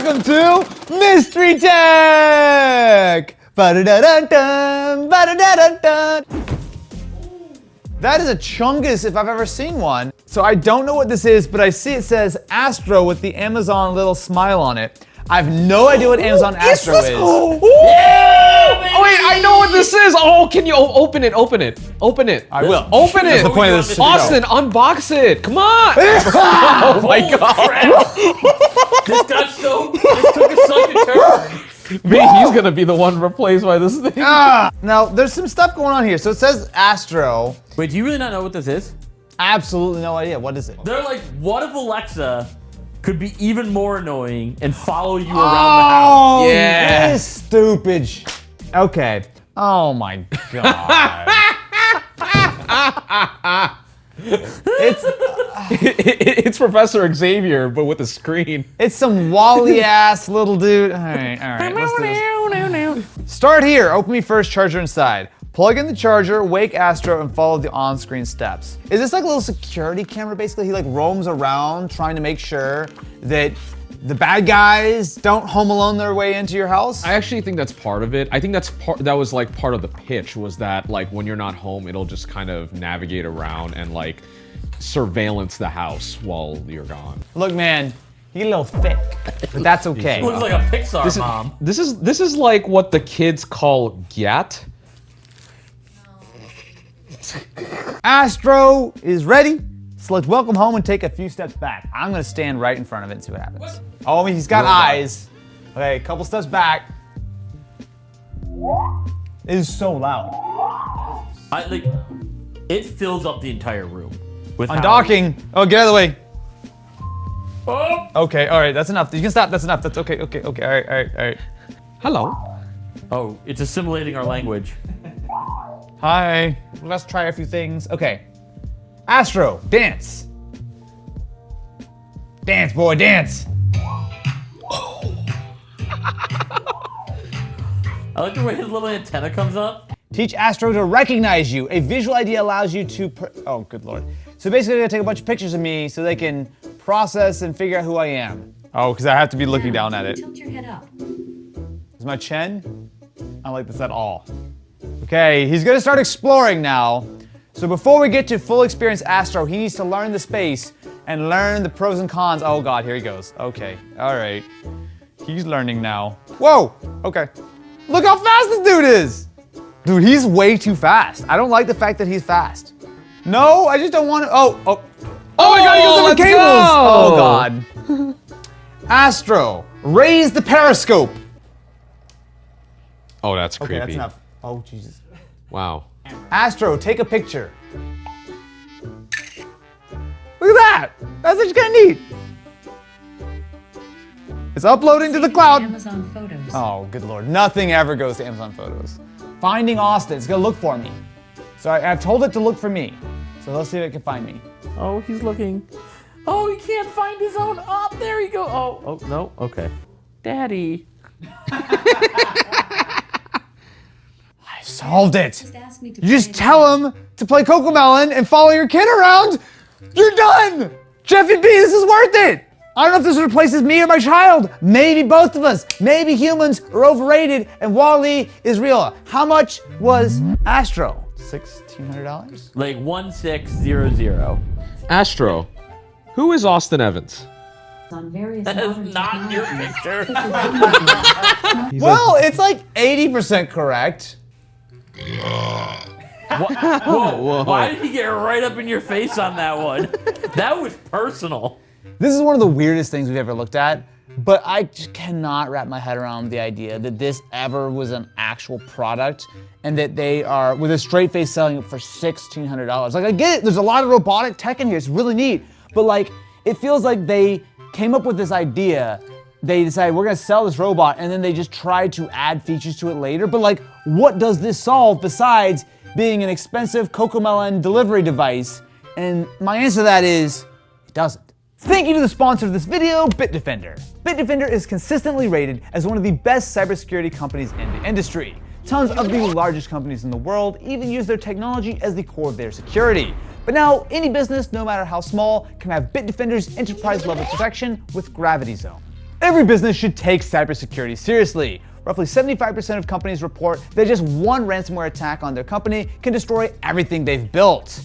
Welcome to Mystery Tech! Ba-da-da-dun-dun, ba-da-da-dun-dun. That is a chungus if I've ever seen one. So I don't know what this is, but I see it says Astro with the Amazon little smile on it. I have no idea what Amazon Astro is. Yeah, oh wait, I know what this is. Oh, can you open it? Open it. Open it. I will. Open it. That's the point of this. Austin, unbox it. Come on. Oh my god. This took a second turn. He's gonna be the one replaced by this thing. Now, there's some stuff going on here. So it says Astro. Wait, do you really not know what this is? Absolutely no idea. What is it? They're like, what if Alexa could be even more annoying and follow you around the house? Yeah. This stupid Okay. Oh my god. It's Professor Xavier, but with a screen. It's some Wally ass little dude. All right, let's do this. Start here. Open me first, charger inside. Plug in the charger, wake Astro, and follow the on-screen steps. Is this like a little security camera, basically? He like roams around trying to make sure that the bad guys don't home alone their way into your house? I actually think that's part of it. I think that was like part of the pitch, was that like when you're not home, it'll just kind of navigate around and like surveillance the house while you're gone. Look, man, you get a little thick, but that's okay. Looks like a Pixar mom. This is like what the kids call GAT. Astro is ready. Select welcome home and take a few steps back. I'm gonna stand right in front of it and see what happens. Oh, he's got eyes. Okay, a couple steps back. It is so loud. It fills up the entire room. With Undocking. Oh, get out of the way. Oh. Okay, all right, that's enough. You can stop, that's enough. That's okay, all right. Hello. Oh, it's assimilating our language. Hi, let's try a few things. Okay, Astro, dance. Dance, boy, dance. I like the way his little antenna comes up. Teach Astro to recognize you. A visual ID allows you to, oh, good Lord. So basically, they're gonna take a bunch of pictures of me so they can process and figure out who I am. Oh, because I have to be looking down at it. Tilt your head up. Is my chin? I don't like this at all. Okay, he's gonna start exploring now. So before we get to full experience Astro, he needs to learn the space and learn the pros and cons. Oh God, here he goes. Okay, all right. He's learning now. Whoa, okay. Look how fast this dude is. Dude, he's way too fast. I don't like the fact that he's fast. No, I just don't want to, oh my God, he goes over let's cables. go. Oh God. Astro, raise the periscope. Oh, that's Okay, creepy. that's enough. Oh, Jesus. Wow. Astro, take a picture. Look at that. That's just kind of neat. It's uploading to the cloud. Amazon Photos. Oh, good Lord. Nothing ever goes to Amazon Photos. Finding Austin. It's going to look for me. So I've told it to look for me. So let's see if it can find me. Oh, he's looking. Oh, he can't find his own. Oh, there he goes. Oh, no. Okay. Daddy. I solved it. Just ask me to You just play tell him to play Cocomelon and follow your kid around. You're done. Jeffy B, this is worth it. I don't know if this replaces me or my child. Maybe both of us. Maybe humans are overrated and Wall-E is real. How much was Astro? $1,600? Like 1600. Astro, who is Austin Evans? on various That is modern not your technologies. picture. Well, it's like 80% correct. Whoa. Why did he get right up in your face on that one? That was personal. This is one of the weirdest things we've ever looked at, but I just cannot wrap my head around the idea that this ever was an actual product and that they are, with a straight face, selling it for $1,600. Like, I get it, there's a lot of robotic tech in here, it's really neat, but like, it feels like they came up with this idea, they decided we're gonna sell this robot, and then they just tried to add features to it later, but like, what does this solve besides being an expensive Cocomelon delivery device? And my answer to that is, it doesn't. Thank you to the sponsor of this video, Bitdefender. Bitdefender is consistently rated as one of the best cybersecurity companies in the industry. Tons of the largest companies in the world even use their technology as the core of their security. But now, any business, no matter how small, can have Bitdefender's enterprise-level protection with Gravity Zone. Every business should take cybersecurity seriously. Roughly 75% of companies report that just one ransomware attack on their company can destroy everything they've built.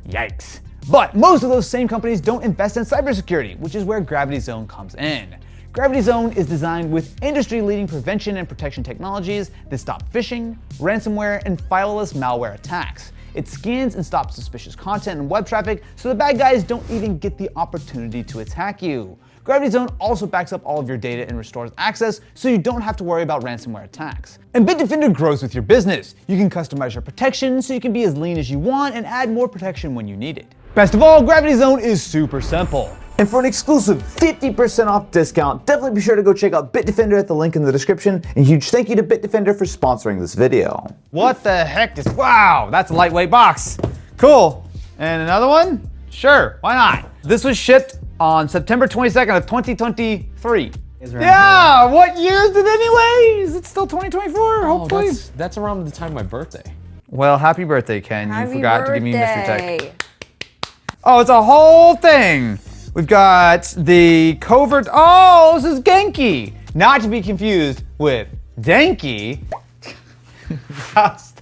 Yikes. But most of those same companies don't invest in cybersecurity, which is where Gravity Zone comes in. Gravity Zone is designed with industry-leading prevention and protection technologies that stop phishing, ransomware, and fileless malware attacks. It scans and stops suspicious content and web traffic so the bad guys don't even get the opportunity to attack you. Gravity Zone also backs up all of your data and restores access so you don't have to worry about ransomware attacks. And Bitdefender grows with your business. You can customize your protection so you can be as lean as you want and add more protection when you need it. Best of all, Gravity Zone is super simple. And for an exclusive 50% off discount, definitely be sure to go check out Bitdefender at the link in the description. And a huge thank you to Bitdefender for sponsoring this video. What the heck is, wow, that's a lightweight box. Cool. And another one? Sure, why not? This was shipped on September 22nd of 2023. Yeah, what year is it anyway? Is it still 2024? Hopefully. That's around the time of my birthday. Well, happy birthday, Ken. Happy You forgot to give me mystery birthday. tech. Oh, it's a whole thing. We've got the Covert. Oh, this is Genki. Not to be confused with Denki.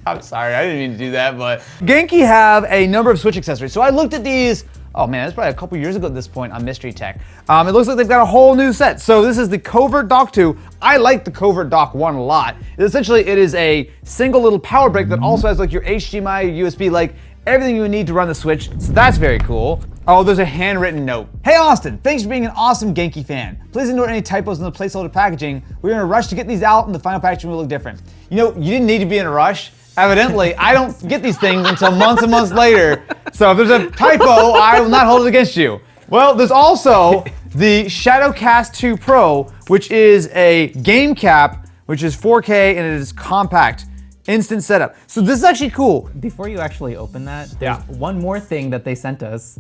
I'm sorry, I didn't mean to do that, but Genki have a number of Switch accessories. So I looked at these. Oh man, that's probably a couple years ago at this point on Mystery Tech. It looks like they've got a whole new set. So this is the Covert Dock 2. I like the Covert Dock 1 a lot. Essentially, it is a single little power brick that also has like your HDMI, your USB, like everything you would need to run the Switch. So that's very cool. Oh, there's a handwritten note. Hey Austin, thanks for being an awesome Genki fan. Please ignore any typos in the placeholder packaging. We're in a rush to get these out and the final packaging will look different. You know, you didn't need to be in a rush. Evidently, I don't get these things until months and months later. So if there's a typo, I will not hold it against you. Well, there's also the Shadowcast 2 Pro, which is a game cap, which is 4K and it is compact. Instant setup. So this is actually cool. Before you actually open that, there's one more thing that they sent us.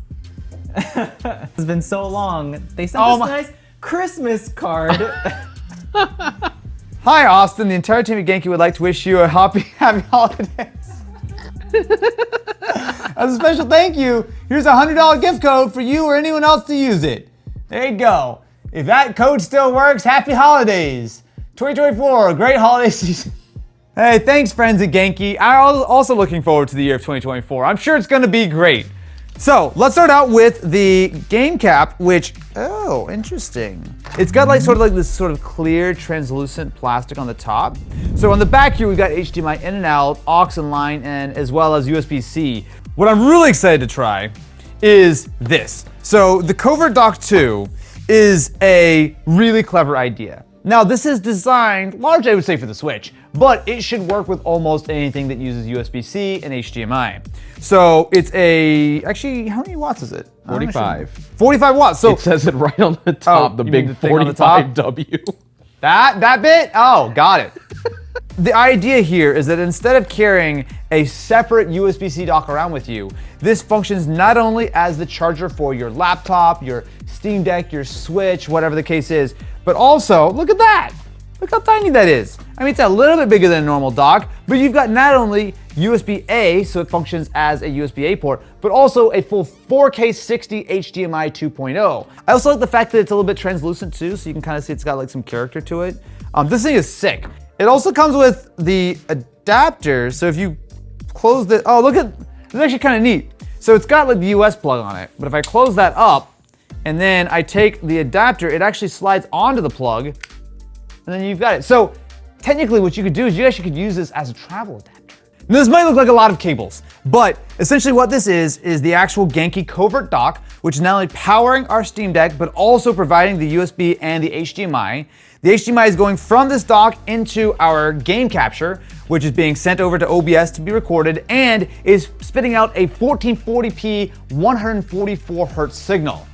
It's been so long. They sent us a nice Christmas card. Hi Austin, the entire team at Genki would like to wish you a happy holidays. As a special thank you, here's a $100 gift code for you or anyone else to use it. There you go. If that code still works, happy holidays. 2024, great holiday season. Hey, thanks friends at Genki. I'm also looking forward to the year of 2024. I'm sure it's gonna be great. So let's start out with the game cap, which, oh, interesting. It's got like sort of this sort of clear, translucent plastic on the top. So on the back here, we've got HDMI in and out, aux and line in, as well as USB-C. What I'm really excited to try is this. So the Covert Dock 2 is a really clever idea. Now this is designed largely, I would say, for the Switch, but it should work with almost anything that uses USB-C and HDMI. So it's actually, how many watts is it? 45. 45 watts. So It says it right on the top, the you big mean the thing on the top? 45W. that bit? Oh, got it. The idea here is that instead of carrying a separate USB-C dock around with you, this functions not only as the charger for your laptop, your Steam Deck, your Switch, whatever the case is, but also, look at that. Look how tiny that is. I mean, it's a little bit bigger than a normal dock, but you've got not only USB-A, so it functions as a USB-A port, but also a full 4K 60 HDMI 2.0. I also like the fact that it's a little bit translucent too, so you can kind of see it's got like some character to it. This thing is sick. It also comes with the adapter, so if you close the, oh look at, it's actually kind of neat. So it's got like the US plug on it, but if I close that up, and then I take the adapter, it actually slides onto the plug, and then you've got it. So technically what you could do is you actually could use this as a travel adapter. Now, this might look like a lot of cables, but essentially what this is the actual Genki Covert Dock, which is not only powering our Steam Deck, but also providing the USB and the HDMI. The HDMI is going from this dock into our game capture, which is being sent over to OBS to be recorded, and is spitting out a 1440p 144 hertz signal.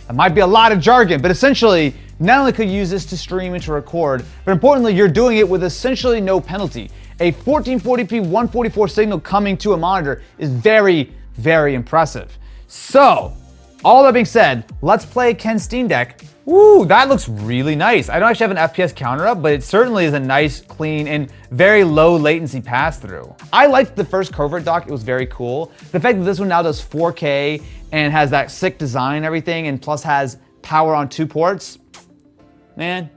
That might be a lot of jargon, but essentially, not only could you use this to stream and to record, but importantly, you're doing it with essentially no penalty. A 1440p 144 signal coming to a monitor is very, very impressive. So, all that being said, let's play Ken's Steam Deck. Ooh, that looks really nice. I don't actually have an FPS counter up, but it certainly is a nice, clean, and very low latency pass-through. I liked the first Covert Dock, it was very cool. The fact that this one now does 4K and has that sick design and everything, and plus has power on 2 ports, Man,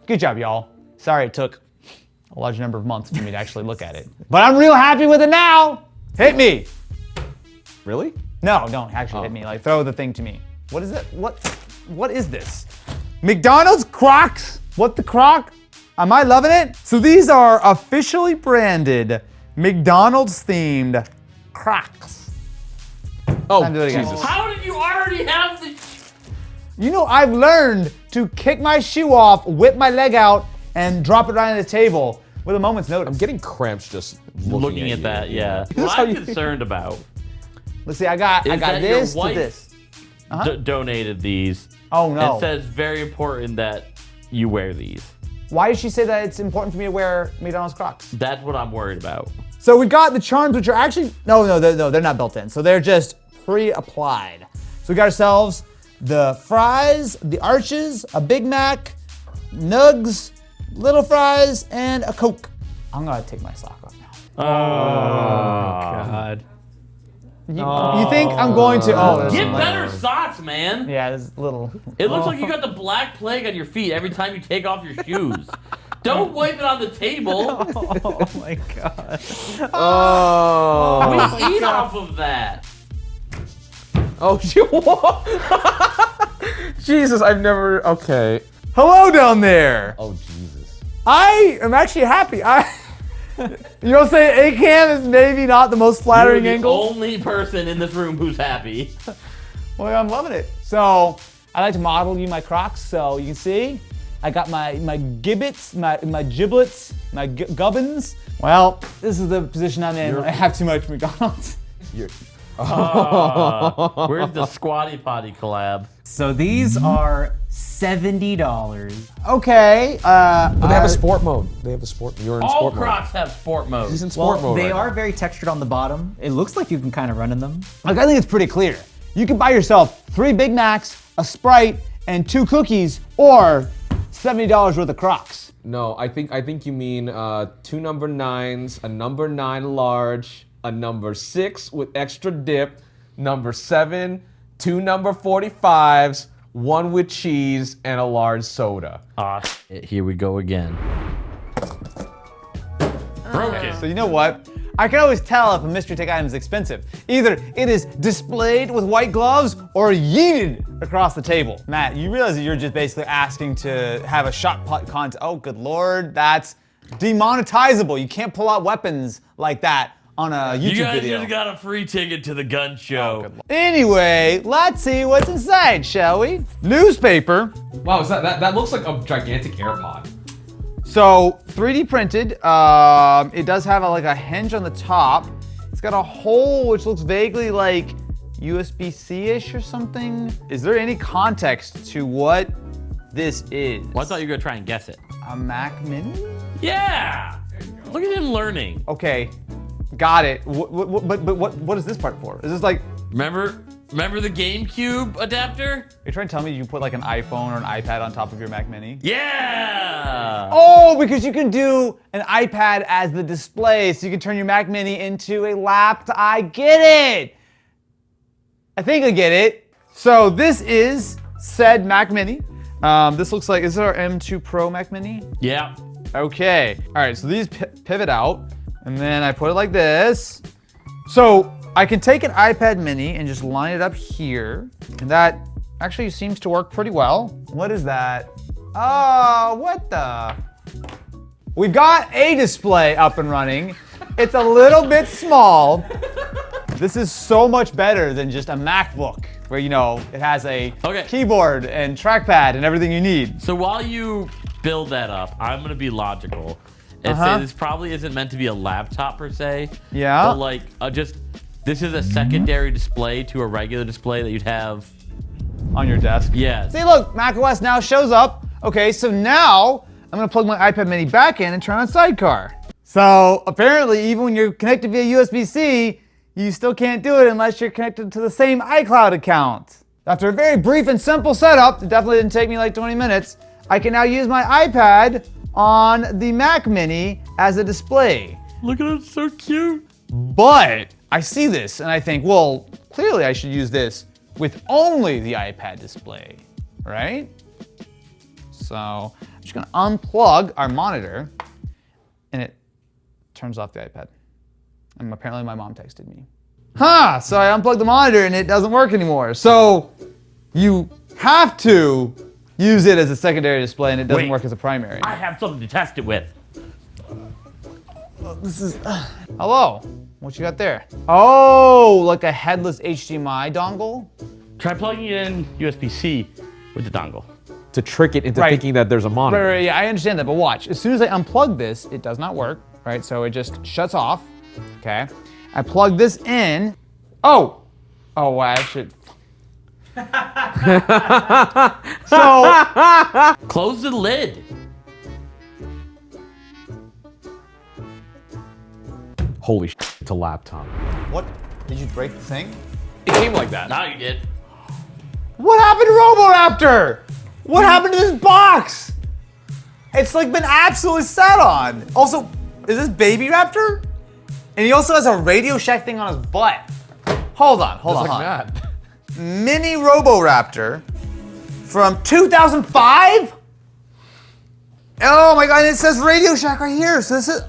good job, y'all. Sorry it took a large number of months for me to actually look at it. But I'm real happy with it now. Hit me. Really? No, don't actually hit me. Like, throw the thing to me. What is it? What is this? McDonald's Crocs? What the croc? Am I loving it? So these are officially branded McDonald's themed Crocs. Oh, Time to do it again. Jesus. How did you already have the... You know, I've learned to kick my shoe off, whip my leg out, and drop it right on the table with a moment's notice. I'm getting cramps just Looking at you. that, yeah. This is What how I'm you- concerned about Let's see, I got that this your to wife this. donated these. Oh no. It says very important that you wear these. Why did she say that it's important for me to wear McDonald's Crocs? That's what I'm worried about. So we got the charms, which are actually, no, they're not built in. So they're just pre-applied. So we got ourselves the fries, the arches, a Big Mac, nugs, little fries, and a Coke. I'm gonna take my sock off now. God. You think I'm going to, that's Get like- better socks, man. Yeah, it's little. It looks like you got the black plague on your feet every time you take off your shoes. Don't wipe it on the table. Oh my God. Oh. We eat off of that. Oh, Jesus, I've never. Okay. Hello down there. Oh, Jesus. I am actually happy. You know, say a cam is maybe not the most You're flattering the angle. only person in this room who's happy. Well, I'm loving it. So I like to model you my Crocs, so you can see. I got my gibbets, my giblets, my gubbins. Well, this is the position I'm in when I have too much McDonald's. Where's the Squatty Potty collab? So these are $70. Okay. But they have a sport mode. They have a sport. You're in All sport Crocs have sport mode. mode. He's in sport Well, mode. they right are now. very textured on the bottom. It looks like you can kind of run in them. Like, I think it's pretty clear. You can buy yourself 3 Big Macs, a Sprite, and 2 cookies, or $70 worth of Crocs. No, I think you mean 2 number 9s, a number 9 large, a number 6 with extra dip, number 7, 2 number 45s, 1 with cheese, and a large soda. Here we go again. Broken. So you know what? I can always tell if a mystery tech item is expensive. Either it is displayed with white gloves or yeeted across the table. Matt, you realize that you're just basically asking to have a shot put contest. Oh, good Lord, that's demonetizable. You can't pull out weapons like that on a YouTube You guys video. just got a free ticket to the gun show. Anyway, let's see what's inside, shall we? Newspaper. Wow, is that looks like a gigantic AirPod. So 3D printed. It does have like a hinge on the top. It's got a hole which looks vaguely like USB-C-ish or something. Is there any context to what this is? Well, I thought you were gonna try and guess it. A Mac Mini? Yeah. Look at him learning. Okay, got it. But what is this part for? Is this like? Remember the GameCube adapter? You're trying to tell me you put like an iPhone or an iPad on top of your Mac Mini? Yeah. Oh, because you can do an iPad as the display, so you can turn your Mac Mini into a laptop. I get it. I think I get it. So this is said Mac Mini. This looks like, is it our M2 Pro Mac Mini? Yeah. Okay. All right, so these pivot out, and then I put it like this. So I can take an iPad Mini and just line it up here, and that actually seems to work pretty well. What is that? Oh, what the? We've got a display up and running. It's a little bit small. This is so much better than just a MacBook, where, you know, it has a keyboard and trackpad and everything you need. So while you build that up, I'm gonna be logical and say this probably isn't meant to be a laptop per se. Yeah. But like, this is a secondary display to a regular display that you'd have On your desk. Yeah. See, look, macOS now shows up. Okay, so now I'm gonna plug my iPad Mini back in and turn on Sidecar. So apparently, even when you're connected via USB-C, you still can't do it unless you're connected to the same iCloud account. After a very brief and simple setup, it definitely didn't take me like 20 minutes, I can now use my iPad on the Mac Mini as a display. Look at it, it's so cute. But I see this and I think, well, clearly I should use this with only the iPad display, right? So I'm just gonna unplug our monitor and it turns off the iPad. And apparently my mom texted me. So I unplugged the monitor and it doesn't work anymore. So you have to use it as a secondary display and it doesn't Wait. work as a primary. I have something to test it with. Hello, what you got there? Oh, like a headless HDMI dongle? Try plugging it in USB-C with the dongle. To trick it into Right. thinking that there's a monitor. Right, yeah, I understand that, but watch. As soon as I unplug this, it does not work, right? So it just shuts off, okay? I plug this in. Oh, wow, I should. So, Close the lid. Holy shit, it's a laptop. what? Did you break the thing? It came like that. Now you did. What happened to Roboraptor? What happened to this box? It's like been absolutely sat on. Also, is this Baby Raptor? And he also has a Radio Shack thing on his butt. Hold on. Just like that. Mini Roboraptor from 2005? Oh my god, and it says Radio Shack right here. So this is...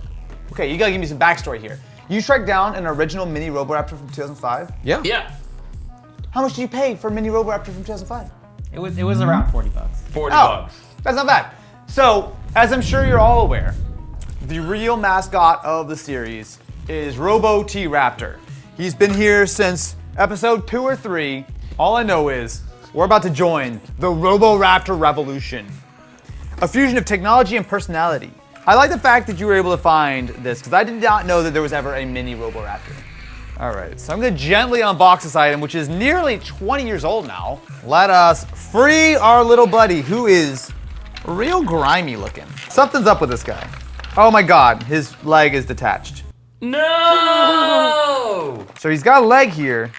Okay, you gotta give me some backstory here. You tracked down an original Mini Roboraptor from 2005? Yeah. Yeah. How much did you pay for Mini Roboraptor from 2005? It was around $40. 40 Oh, bucks. that's not bad. So, as I'm sure you're all aware, the real mascot of the series is Robo T Raptor. He's been here since episode 2 or 3. All I know is we're about to join the Roboraptor revolution. A fusion of technology and personality. I like the fact that you were able to find this because I did not know that there was ever a mini Roboraptor. All right, so I'm gonna gently unbox this item, which is nearly 20 years old now. Let us free our little buddy, who is real grimy looking. Something's up with this guy. Oh my God, his leg is detached. No! So he's got a leg here,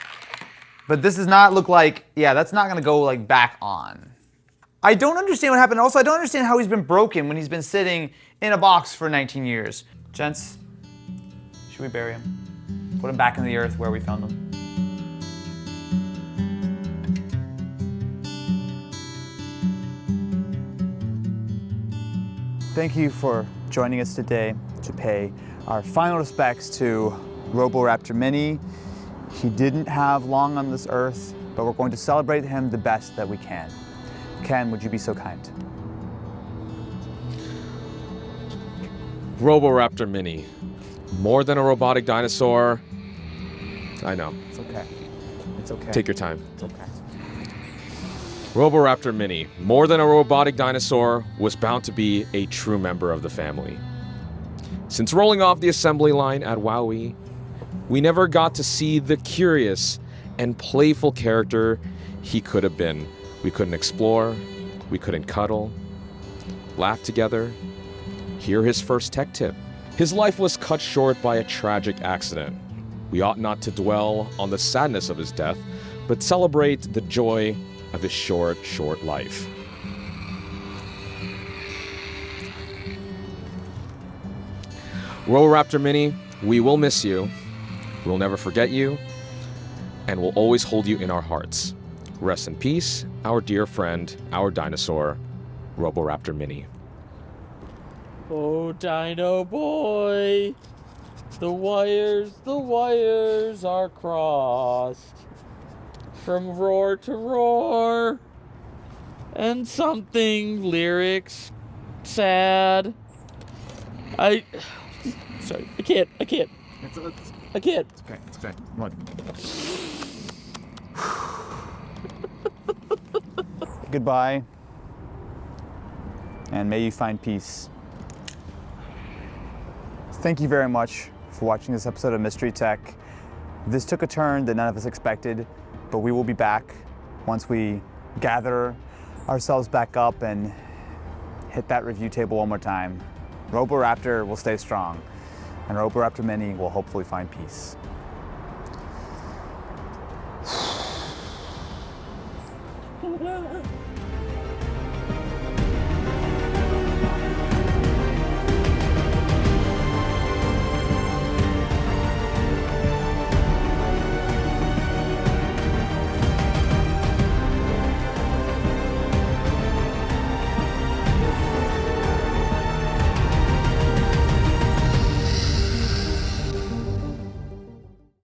but this does not look like, yeah, that's not gonna go like back on. I don't understand what happened. Also, I don't understand how he's been broken when he's been sitting in a box for 19 years. Gents, should we bury him? Put him back in the earth where we found him. Thank you for joining us today to pay our final respects to Roboraptor Mini. He didn't have long on this earth, but we're going to celebrate him the best that we can. Ken, would you be so kind? Roboraptor Mini. More than a robotic dinosaur. I know. It's okay. It's okay. Take your time. It's okay. Roboraptor Mini, more than a robotic dinosaur, was bound to be a true member of the family. Since rolling off the assembly line at WowWee, we never got to see the curious and playful character he could have been. We couldn't explore, we couldn't cuddle, laugh together, hear his first tech tip. His life was cut short by a tragic accident. We ought not to dwell on the sadness of his death, but celebrate the joy of his short life. Roboraptor Mini, we will miss you. We'll never forget you, and we'll always hold you in our hearts. Rest in peace, our dear friend, our dinosaur, Roboraptor Mini. Oh, Dino Boy. The wires are crossed. From roar to roar. And something lyrics sad. Sorry, I can't. I can't. It's okay. Come on. Goodbye. And may you find peace. Thank you very much for watching this episode of Mystery Tech. This took a turn that none of us expected, but we will be back once we gather ourselves back up and hit that review table one more time. Roboraptor will stay strong, and Roboraptor Mini will hopefully find peace.